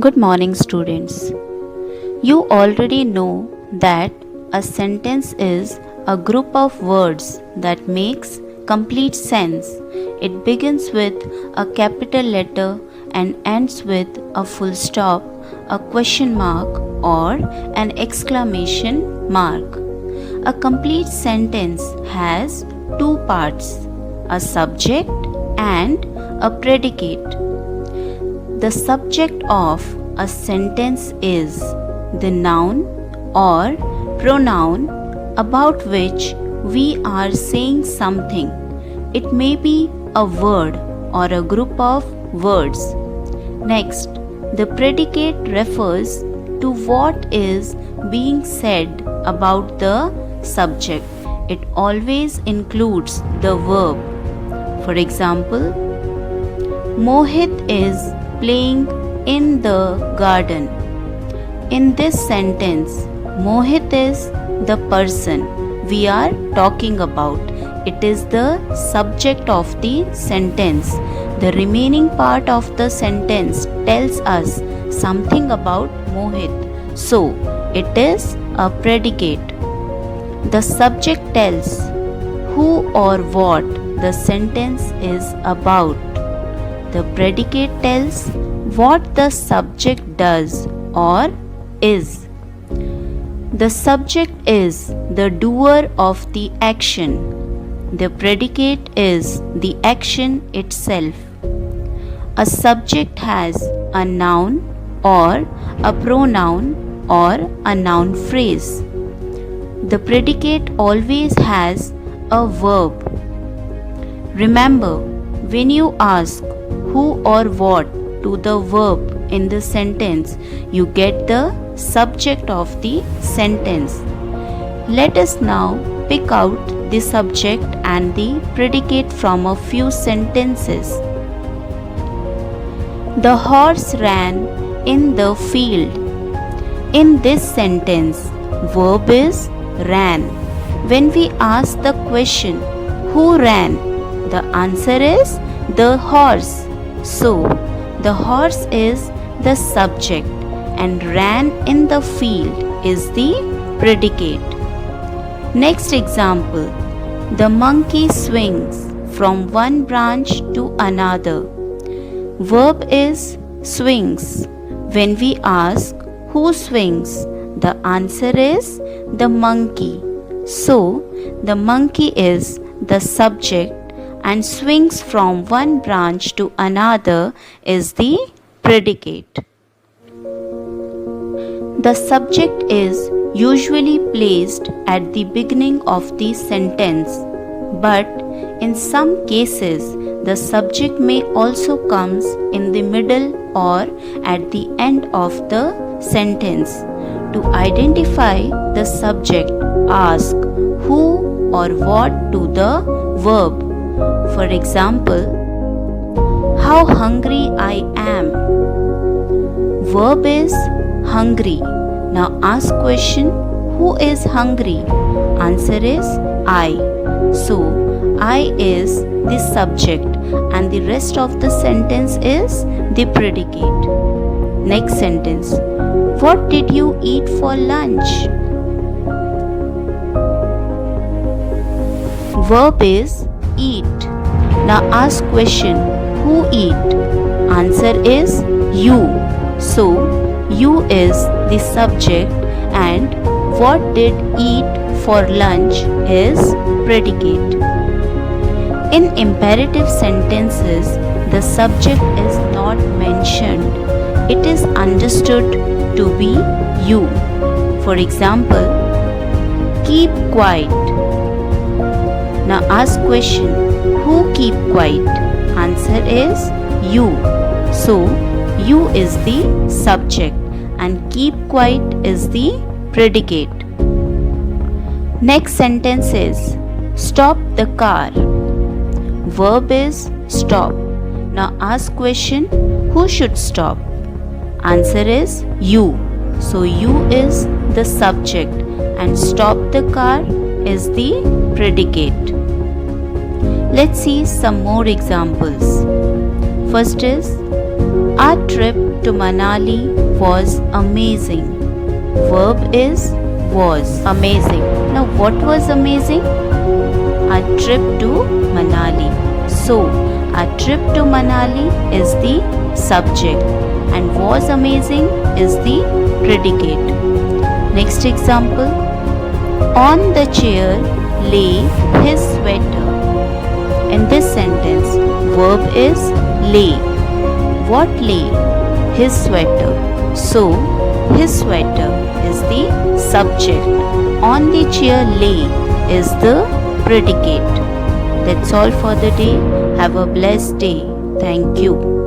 Good morning, students. You already know that a sentence is a group of words that makes complete sense. It begins with a capital letter and ends with a full stop, a question mark, or an exclamation mark. A complete sentence has two parts, a subject and a predicate. The subject of a sentence is the noun or pronoun about which we are saying something. It may be a word or a group of words. Next, the predicate refers to what is being said about the subject. It always includes the verb. For example, Mohit is playing in the garden. In this sentence, Mohit is the person we are talking about. It is the subject of the sentence. The remaining part of the sentence tells us something about Mohit. So, it is a predicate. The subject tells who or what the sentence is about. The predicate tells what the subject does or is. The subject is the doer of the action. The predicate is the action itself. A subject has a noun or a pronoun or a noun phrase. The predicate always has a verb. Remember, when you ask who or what to the verb in the sentence, you get the subject of the sentence. Let us now pick out the subject and the predicate from a few sentences. The horse ran in the field. In this sentence, verb is ran. When we ask the question, who ran? The answer is the horse. So, the horse is the subject and ran in the field is the predicate. Next example, the monkey swings from one branch to another. Verb is swings. When we ask who swings, the answer is the monkey. So, the monkey is the subject and swings from one branch to another is the predicate. The subject is usually placed at the beginning of the sentence, but in some cases the subject may also comes in the middle or at the end of the sentence. To identify the subject, ask who or what to the verb. For example, how hungry I am. Verb is hungry. Now ask question, who is hungry? Answer is I. So, I is the subject and the rest of the sentence is the predicate. Next sentence, what did you eat for lunch? Verb is eat. Now ask question, who eat? Answer is you. So, you is the subject and what did eat for lunch is predicate. In imperative sentences, the subject is not mentioned. It is understood to be you. For example, keep quiet. Now ask question, who keep quiet? Answer is you. So, you is the subject and keep quiet is the predicate. Next sentence is, stop the car. Verb is stop. Now ask question, who should stop? Answer is you. So, you is the subject and stop the car is the predicate. Let's see some more examples. First is, Our trip to Manali was amazing. Verb is was. Amazing. Now what was amazing? Our trip to Manali. So our trip to Manali is the subject and was amazing is the predicate. Next example. On the chair lay his sweater. In this sentence, verb is lay. What lay? His sweater. So, his sweater is the subject. On the chair lay is the predicate. That's all for the day. Have a blessed day. Thank you.